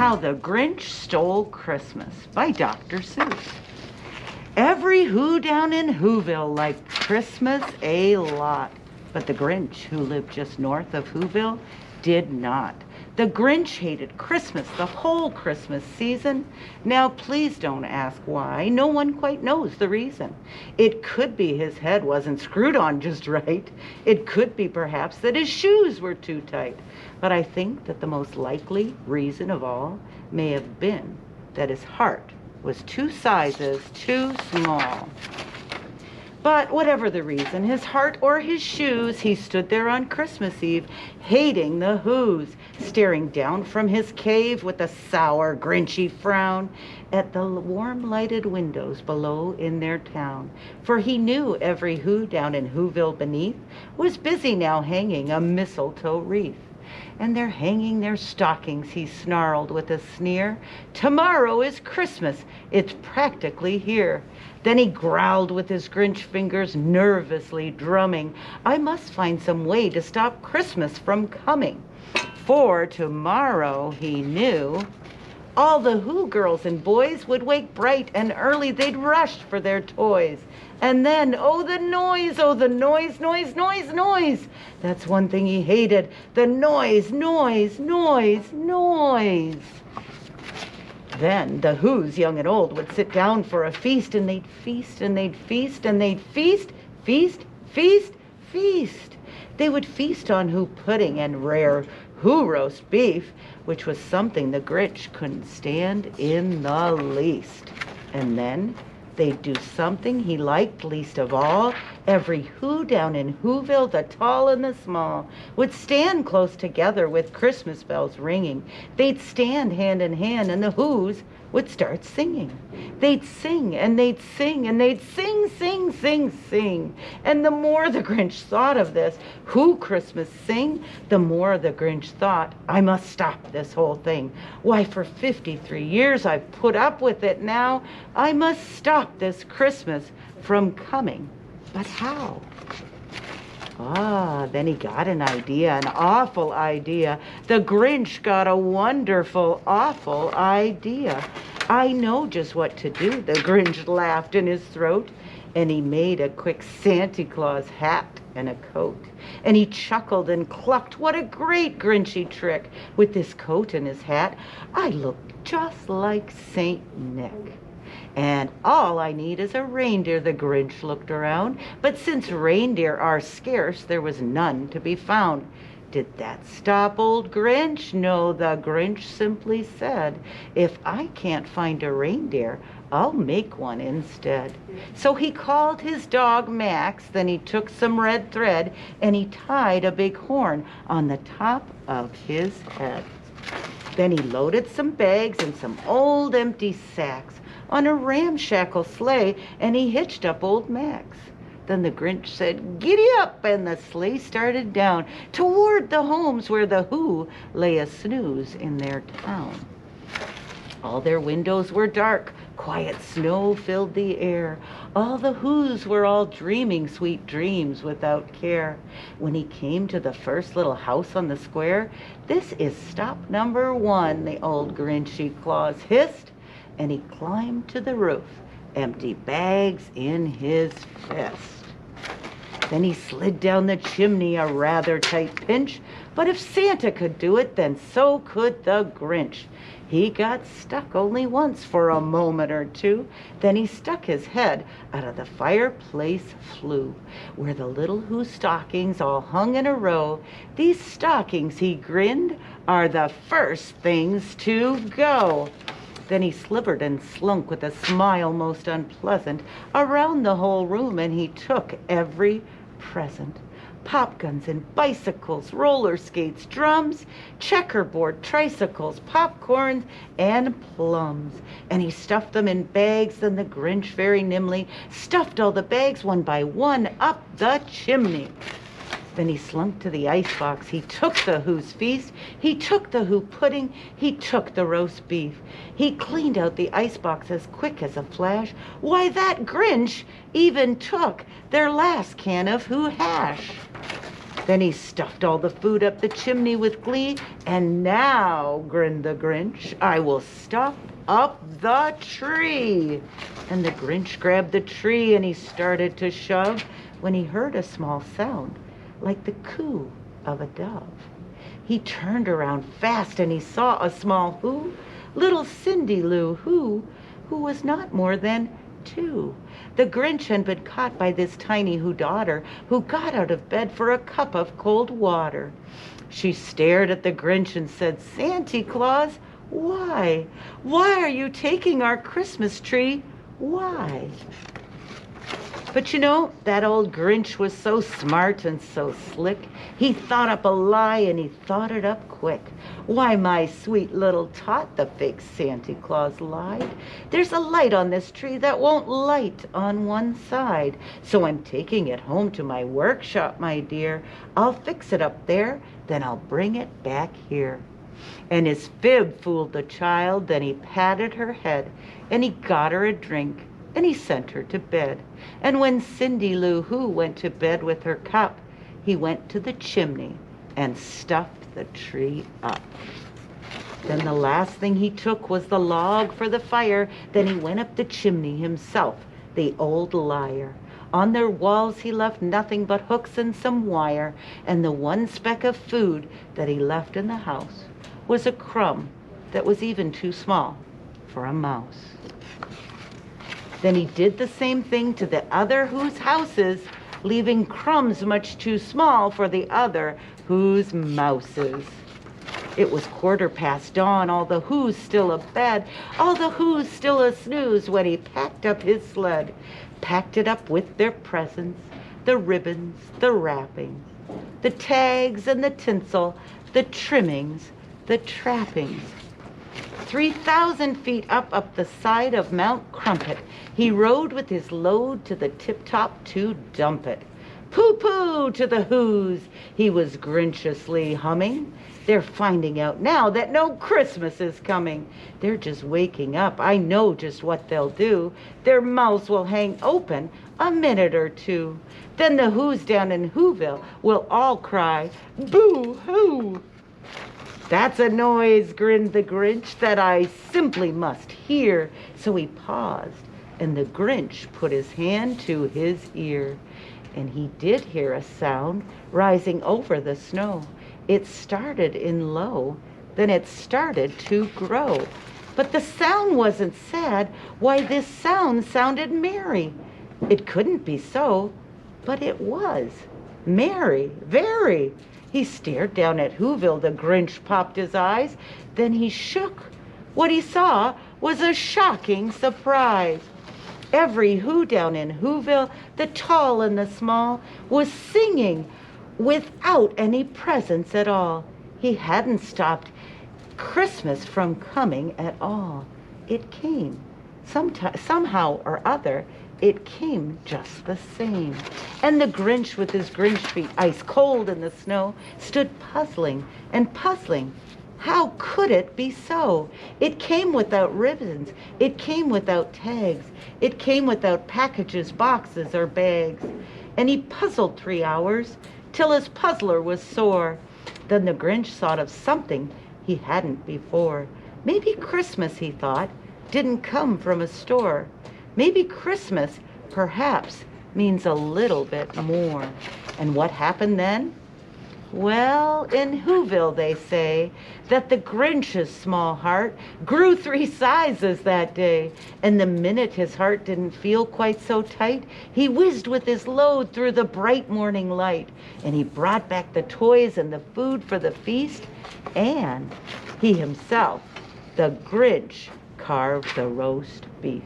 How the Grinch Stole Christmas by Dr. Seuss. Every Who down in Whoville liked Christmas a lot, but the Grinch, who lived just north of Whoville, did not. The Grinch hated Christmas the whole Christmas season. Now, please don't ask why. No one quite knows the reason. It could be his head wasn't screwed on just right. It could be perhaps that his shoes were too tight. But I think that the most likely reason of all may have been that his heart was 2 sizes too small. But whatever the reason, his heart or his shoes, he stood there on Christmas Eve, hating the Whos, staring down from his cave with a sour, grinchy frown at the warm lighted windows below in their town. For he knew every Who down in Whoville beneath was busy now hanging a mistletoe wreath. And they're hanging their stockings, he snarled with a sneer. Tomorrow is Christmas, it's practically here. Then he growled with his Grinch fingers, nervously drumming. I must find some way to stop Christmas from coming. For tomorrow, he knew, all the Who girls and boys would wake bright and early. They'd rush for their toys. And then, oh, the noise, noise, noise, noise. That's one thing he hated, the noise, noise, noise, noise. Then the Whos, young and old, would sit down for a feast, and they'd feast, and they'd feast, and they'd feast, feast, feast, feast. They would feast on Who pudding and rare Who roast beef, which was something the Grinch couldn't stand in the least. And then they'd do something he liked least of all. Every Who down in Whoville, the tall and the small, would stand close together with Christmas bells ringing. They'd stand hand in hand, and the Whos would start singing. They'd sing, and they'd sing, and they'd sing, sing, sing, sing. And the more the Grinch thought of this Who Christmas sing, the more the Grinch thought, I must stop this whole thing. Why, for 53 years I've put up with it now. I must stop this Christmas from coming. But how? Then he got an idea, an awful idea. The Grinch got a wonderful, awful idea. I know just what to do, the Grinch laughed in his throat, and he made a quick Santa Claus hat and a coat. And he chuckled and clucked, what a great Grinchy trick. With this coat and his hat, I look just like Saint Nick. And all I need is a reindeer, the Grinch looked around. But since reindeer are scarce, there was none to be found. Did that stop old Grinch? No, the Grinch simply said, if I can't find a reindeer, I'll make one instead. So he called his dog Max, then he took some red thread, and he tied a big horn on the top of his head. Then he loaded some bags and some old empty sacks on a ramshackle sleigh, and he hitched up old Max. Then the Grinch said, giddy up, and the sleigh started down toward the homes where the Who lay a snooze in their town. All their windows were dark, quiet snow filled the air. All the Whos were all dreaming sweet dreams without care. When he came to the first little house on the square, this is stop number 1, the old Grinchy Claus hissed, and he climbed to the roof, empty bags in his fist. Then he slid down the chimney, a rather tight pinch, but if Santa could do it, then so could the Grinch. He got stuck only once for a moment or two, then he stuck his head out of the fireplace flue, where the little Who stockings all hung in a row. These stockings, he grinned, are the first things to go. Then he slivered and slunk with a smile most unpleasant around the whole room, and he took every present. Pop guns and bicycles, roller skates, drums, checkerboard, tricycles, popcorns, and plums. And he stuffed them in bags, then the Grinch very nimbly stuffed all the bags one by one up the chimney. Then he slunk to the icebox. He took the Who's feast. He took the Who pudding. He took the roast beef. He cleaned out the icebox as quick as a flash. Why, that Grinch even took their last can of Who hash. Then he stuffed all the food up the chimney with glee. "And now," grinned the Grinch, "I will stuff up the tree." And the Grinch grabbed the tree and he started to shove when he heard a small sound like the coo of a dove. He turned around fast and he saw a small who? Little Cindy Lou who was not more than 2. The Grinch had been caught by this tiny Who daughter who got out of bed for a cup of cold water. She stared at the Grinch and said, "Santa Claus, why? Why are you taking our Christmas tree? Why?" But you know, that old Grinch was so smart and so slick. He thought up a lie and he thought it up quick. "Why, my sweet little tot," the fake Santa Claus lied, "there's a light on this tree that won't light on one side. So I'm taking it home to my workshop, my dear. I'll fix it up there, then I'll bring it back here." And his fib fooled the child. Then he patted her head and he got her a drink and he sent her to bed. And when Cindy Lou Who went to bed with her cup, he went to the chimney and stuffed the tree up. Then the last thing he took was the log for the fire. Then he went up the chimney himself, the old liar. On their walls he left nothing but hooks and some wire, and the one speck of food that he left in the house was a crumb that was even too small for a mouse. Then he did the same thing to the other Who's houses, leaving crumbs much too small for the other Who's mouses. It was 1/4 dawn, all the Who's still abed, all the Who's still a snooze when he packed up his sled, packed it up with their presents, the ribbons, the wrappings, the tags and the tinsel, the trimmings, the trappings. 3,000 feet up the side of Mount Crumpet, he rode with his load to the tip-top to dump it. "Pooh-pooh" to the Who's, he was grinchiously humming. "They're finding out now that no Christmas is coming. They're just waking up. I know just what they'll do. Their mouths will hang open a minute or two. Then the Who's down in Whoville will all cry, 'Boo-hoo!'" "That's a noise," grinned the Grinch, "that I simply must hear." So he paused, and the Grinch put his hand to his ear. And he did hear a sound rising over the snow. It started in low, then it started to grow. But the sound wasn't sad. Why, this sound sounded merry. It couldn't be so, but it was. Merry, very. He stared down at Whoville. The Grinch popped his eyes. Then he shook. What he saw was a shocking surprise. Every Who down in Whoville, the tall and the small, was singing without any presents at all. He hadn't stopped Christmas from coming at all. It came. Somehow or other, it came just the same. And the Grinch, with his Grinch feet ice cold in the snow, stood puzzling and puzzling. How could it be so? It came without ribbons. It came without tags. It came without packages, boxes, or bags. And he puzzled 3 hours till his puzzler was sore. Then the Grinch thought of something he hadn't before. Maybe Christmas, he thought, didn't come from a store. Maybe Christmas, perhaps, means a little bit more. And what happened then? Well, in Whoville they say that the Grinch's small heart grew 3 sizes that day. And the minute his heart didn't feel quite so tight, he whizzed with his load through the bright morning light. And he brought back the toys and the food for the feast. And he himself, the Grinch, carved the roast beef.